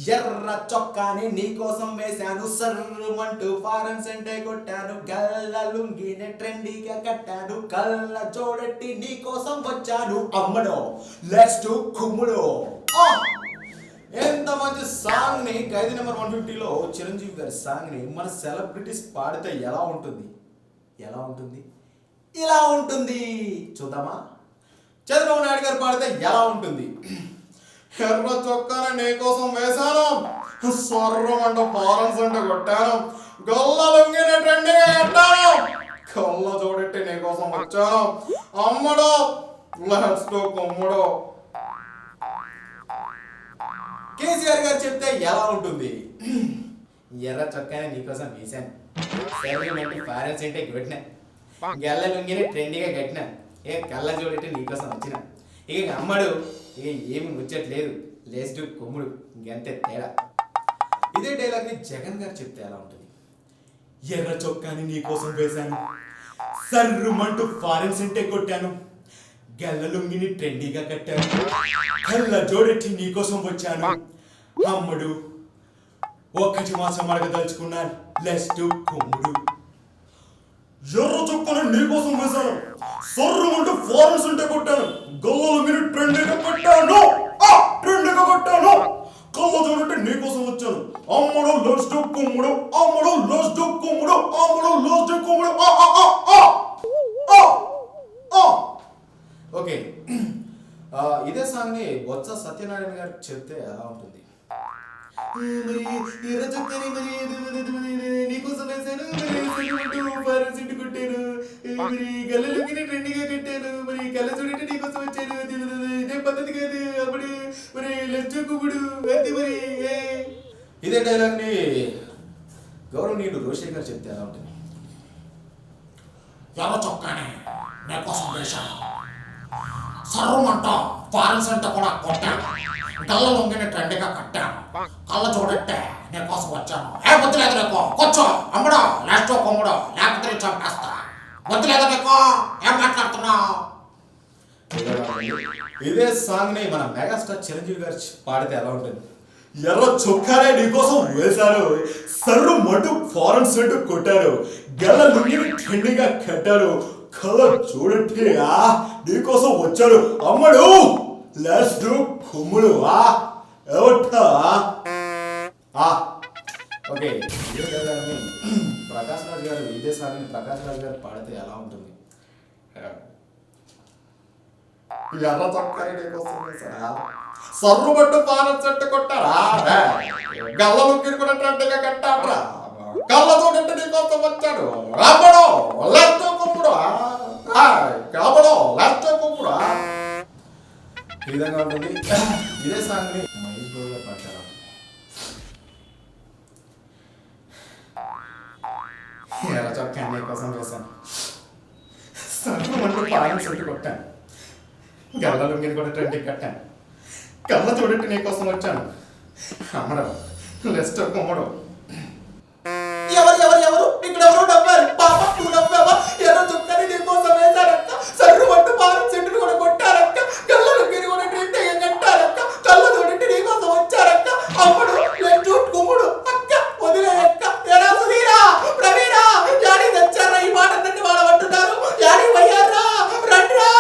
ఎర్ర చొక్కాని నీకోసం వేశాను, సర్రుమంటూ ఫారెన్ సెంటే కొట్టాను, గల్ల లుంగిని ట్రెండీగా కట్టాను, కళ్ళ జోడెట్టి నీకోసం వచ్చాను, అమ్మడో లెట్స్ డు కుమ్ముడో. ఎంత మంచి సాంగ్ ని ఖైదీ నెంబర్ 150లో చిరంజీవి గారి సాంగ్ ని మన సెలబ్రిటీస్ పాడితే ఎలా ఉంటుంది? ఇలా ఉంటుంది. చూద్దామా? చంద్రబాబు నాయుడు గారు పాడితే ఎలా ఉంటుంది? ఎర్ర చొక్కాని నీకోసం వేశాను, స్వర్రమంట ఫారెన్స్ అంటే కొట్టాను, గొల్ల లొంగిన ట్రెండింగ్ కట్టాను, కళ్ళ చూడెట్టి నీకోసం వచ్చాను, అమ్మడో లెట్స్ డు కుమ్ముడో. కేసీఆర్ గారు చెప్తే ఎలా ఉంటుంది? ఎర్ర చొక్కాని నీకోసం వేశాను, ఫారెన్స్ అంటే కొట్టినా, గల్ల లొంగిన ట్రెండింగ్గా కట్టినా, కళ్ళ చూడెట్టి నీకోసం వచ్చిన, ఇక అమ్మడు ఇక ఏమి ముచ్చట్లేదు, లెట్స్ డు కుమ్ముడు, ఇంకంతే తేడా. ఇదే డైలాగ్ ని జగన్ గారు చెప్తే ఎలా ఉంటుంది? ఎర్ర చొక్కాని నీకోసం వేశాను, సర్రుమంటూ ఫారెన్స్ అంటే కొట్టాను, గల్ల లుంగిని ట్రెండీగా కట్టాను, కళ్ళ జోడెట్టి నీకోసం వచ్చాను, అమ్ముడు ఒక్కటి మాసం అడగదలుచుకున్నాను, లెట్స్ డు కుమ్ముడు. ఎర్ర చొక్కాని నీకోసం వేశాను, సర్రుమంటూ ఫారెన్స్ అంటే కొట్టాను, గల్ల లుంగిని ట్రెండీగా కట్టాను, కళ్ళ జోడెట్టి నీకోసం వచ్చాను, అమ్ముడు లెట్స్ డు కుమ్ముడు, అమ్ముడు లెట్స్ డు కుమ్ముడు, అమ్ముడు లెట్స్ డు కుమ్ముడు. ఓకే, ఇదే సాంగ్ ని బొత్స సత్యనారాయణ గారు చెప్తే ఎలా ఉంటుంది? ఎర్ర చొక్కాని నీకోసం వేశాను, ఫారెన్స్ అంటే కొట్టాను, గల్ల లుంగిని ట్రెండీగా కట్టాను, కళ్ళ చూడెట్టి నీకోసం వచ్చాను, ఇదే పద్ధతి కాదు అప్పుడు లెట్స్ డు కుమ్ముడు అంతే మరి. ఇదే డైలాగ్ ని గౌరవనీయుడు రోషయ్య గారు చెప్తే ఎలా ఉంటుంది? ఎర్ర చొక్కాని నీకోసం వేశాను, సర్వమంట ఫారెన్స్ అంటే కూడా కొట్టాను, గల్ల లొంగిని ట్రెండ్గా కట్టాను, కళ్ళ చూడట్టే నీకోసం వచ్చాను, వద్దులేదు నీకు కూర్చో, అమ్మడో లెట్స్ డు కుమ్ముడో, లేకపోతే చంపేస్తా, వద్దులేదు నీకు, ఏం మాట్లాడుతున్నావు? ఇదే సాంగ్ ని మన మెగాస్టార్ చిరంజీవి గారు పాడితే ఎలా ఉంటుంది? ఎర్ర చొక్కానే నీకోసం వేశారు, సర్రు మటు ఫారెన్స్ అంటూ కొట్టారు, గల్ల లుంగిని ట్రెండింగ్ గా కట్టారు, కళ్ళ చూడండి నీకోసం వచ్చాడు, అమ్మడు లెట్స్ డు కుమ్ముడు. ఓకే, ప్రకాష్ రాజ్ గారు ఇదే సాంగ్ ని ప్రకాష్ రాజ్ గారు పాడితే ఎలా ఉంటుంది? ఎర్ర చొక్కాని నీకోసం వేశారా, సర్రు పట్టు ఫారెన్స్ అంటే కొట్టారా, గల్ల లుంగిని కూడా ట్రెండింగ్ గా కట్టారా, కళ్ళ చూడండి నీకోసం వచ్చాడు, అమ్మడో లెట్స్ డు కుమ్ముడు, అమ్మడో లెట్స్ డు కుమ్ముడు. ఈ విధంగా ఉంటుంది. ఇదే సాంగ్ ని మహేష్ బాబు గారు పాడతారా? ఎర్ర చొక్కాని నీకోసం వేశాను, సర్రు పట్టు ఫారెన్స్ అంటే కొట్టాను, గల్ల లుంగిని కూడా ట్రెండింగ్ కట్టాను, కళ్ళ చూడండి నీకోసం వచ్చాను, అమ్మడో లెట్స్ డు కుమ్ముడు. ఎవరు ఇక్కడ ఎవరు నవ్వారు? పాప నువ్వు నవ్వావా? ఎర్ర చొక్కాని నీకోసం వేశారక్క, సర్రు పట్టు ఫారెన్స్ అంటే కూడా కొట్టారక్క, గల్ల లుంగిని కూడా ట్రెండింగ్ కట్టారక్క, కళ్ళ చూడండి నీకోసం వచ్చారక్క, అమ్మడు లెట్స్ డు కుమ్ముడు. అక్క వదిలేయక్క, ఎరా సుధీరా, ప్రవీణా, యాడి తెచ్చారా ఈ మాట అన్నీ వాడమంటున్నారు, యాడి పోయారా, రండిరా.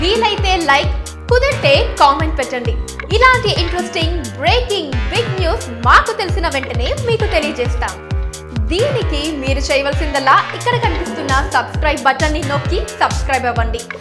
వీలైతే లైక్, కుదిరితే కామెంట్ పెట్టండి. ఇలాంటి ఇంట్రెస్టింగ్ బ్రేకింగ్ బిగ్ న్యూస్ మాకు తెలిసిన వెంటనే మీకు తెలియజేస్తాం. దీనికి మీరు చేయవలసిందల్లా ఇక్కడ కనిపిస్తున్న సబ్స్క్రైబ్ బటన్ ని నొక్కి సబ్స్క్రైబ్ అవ్వండి.